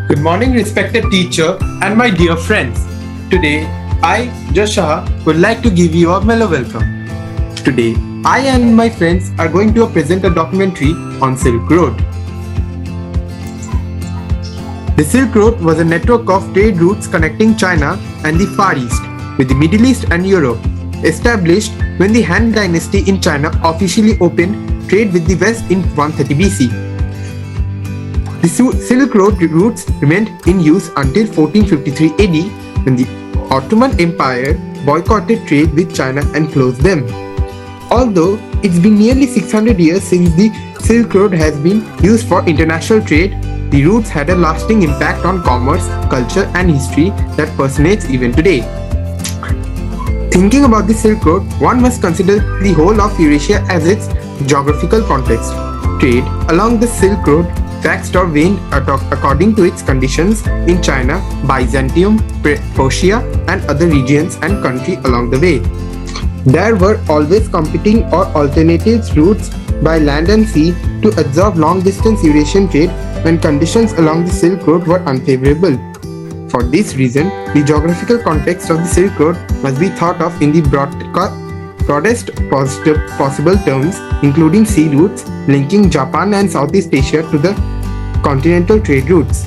Good morning, respected teacher and my dear friends. Today, I, Joshua, would like to give you a mellow welcome. Today, I and my friends are going to present a documentary on Silk Road. The Silk Road was a network of trade routes connecting China and the Far East with the Middle East and Europe, established when the Han Dynasty in China officially opened trade with the West in 130 BC. The Silk Road routes remained in use until 1453 AD when the Ottoman Empire boycotted trade with China and closed them. Although it's been nearly 600 years since the Silk Road has been used for international trade, the routes had a lasting impact on commerce, culture and history that permeates even today. Thinking about the Silk Road, one must consider the whole of Eurasia as its geographical context. Trade along the Silk Road waxed or waned according to its conditions in China, Byzantium, Persia and other regions and countries along the way. There were always competing or alternative routes by land and sea to absorb long-distance Eurasian trade when conditions along the Silk Road were unfavorable. For this reason, the geographical context of the Silk Road must be thought of in the broadest possible terms, including sea routes linking Japan and Southeast Asia to the continental trade routes.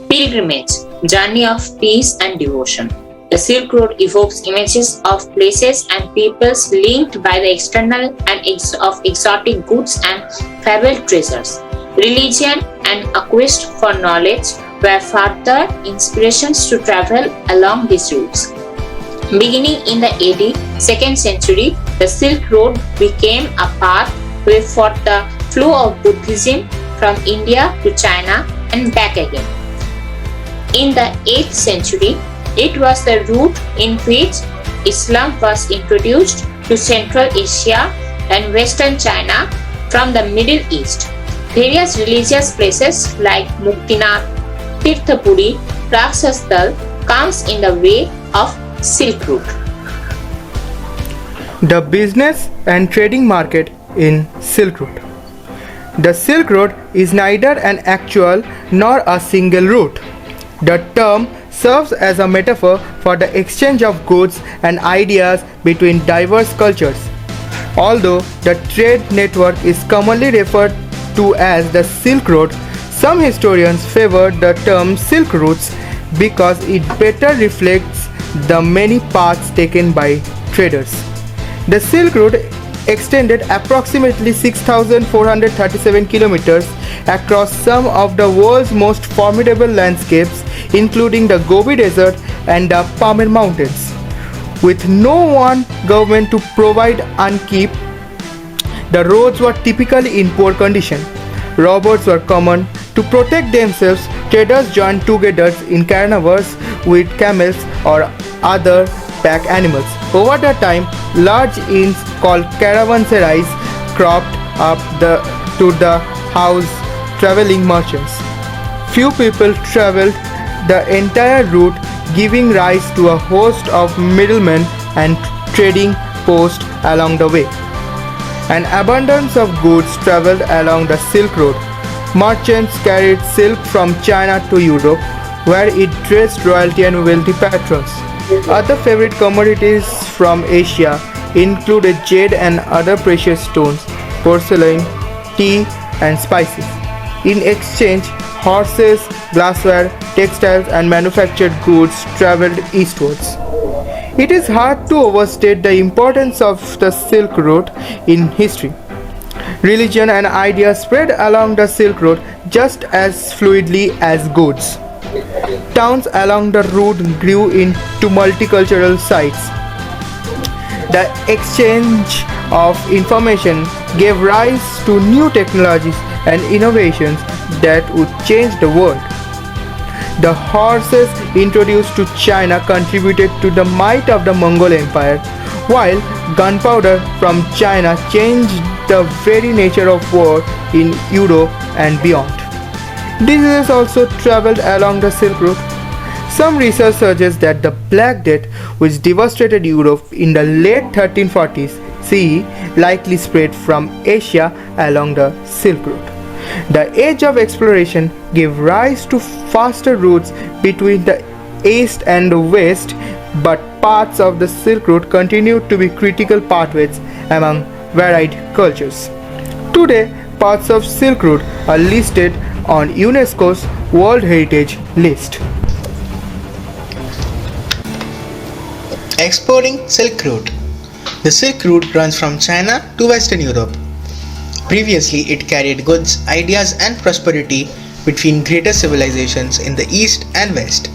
Pilgrimage, journey of peace and devotion. The Silk Road evokes images of places and peoples linked by the external and of exotic goods and fabled treasures. Religion and a quest for knowledge were further inspirations to travel along these routes. Beginning in the AD 2nd century, the Silk Road became a pathway for the flow of Buddhism from India to China and back again. In the 8th century, it was the route in which Islam was introduced to Central Asia and Western China from the Middle East. Various religious places like Muktinath, Tirthapuri, Raksasthal comes in the way of Silk Route. The business and trading market in Silk Road. The Silk Road is neither an actual nor a single route. The term serves as a metaphor for the exchange of goods and ideas between diverse cultures. Although the trade network is commonly referred to as the Silk Road, some historians favor the term Silk Routes because it better reflects the many paths taken by traders. The Silk Road extended approximately 6,437 kilometers across some of the world's most formidable landscapes, including the Gobi Desert and the Pamir Mountains. With no one government to provide and keep, the roads were typically in poor condition. Robbers were common. To protect themselves, traders joined together in caravans with camels or other pack animals. Over the time, large inns called caravanserais cropped up to the house traveling merchants. Few people traveled the entire route, giving rise to a host of middlemen and trading posts along the way. An abundance of goods traveled along the Silk Road. Merchants carried silk from China to Europe, where it dressed royalty and wealthy patrons. Other favorite commodities from Asia included jade and other precious stones, porcelain, tea, and spices. In exchange, horses, glassware, textiles, and manufactured goods traveled eastwards. It is hard to overstate the importance of the Silk Road in history. Religion and ideas spread along the Silk Road just as fluidly as goods. Towns along the route grew into multicultural sites. The exchange of information gave rise to new technologies and innovations that would change the world. The horses introduced to China contributed to the might of the Mongol Empire, while gunpowder from China changed the very nature of war in Europe and beyond. Diseases also traveled along the Silk Road. Some research suggests that the Black Death, which devastated Europe in the late 1340s CE, likely spread from Asia along the Silk Road. The age of exploration gave rise to faster routes between the east and the west, but parts of the Silk Road continued to be critical pathways among varied cultures. Today, parts of Silk Road are listed on UNESCO's World Heritage List. Exporting Silk Route. The Silk Route runs from China to Western Europe. Previously, it carried goods, ideas, and prosperity between greater civilizations in the East and West.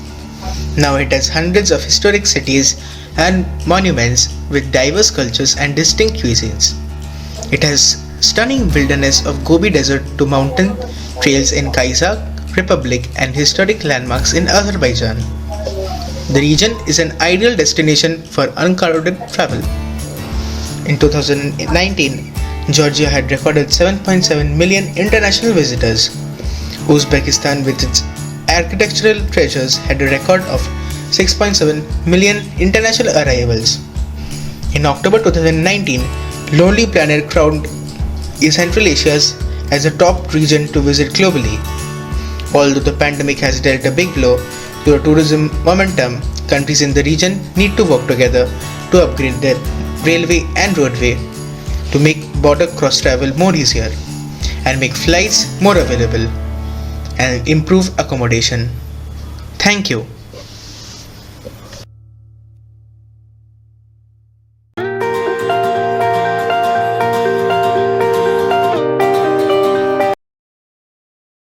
Now it has hundreds of historic cities and monuments with diverse cultures and distinct cuisines. It has stunning wilderness of Gobi Desert to mountain trails in Kazakh Republic and historic landmarks in Azerbaijan. The region is an ideal destination for uncrowded travel. In 2019, Georgia had recorded 7.7 million international visitors. Uzbekistan, with its architectural treasures, had a record of 6.7 million international arrivals. In October 2019, Lonely Planet crowned Central Asia as a top region to visit globally. Although the pandemic has dealt a big blow to the tourism momentum, countries in the region need to work together to upgrade their railway and roadway to make border cross travel more easier and make flights more available and improve accommodation. Thank you.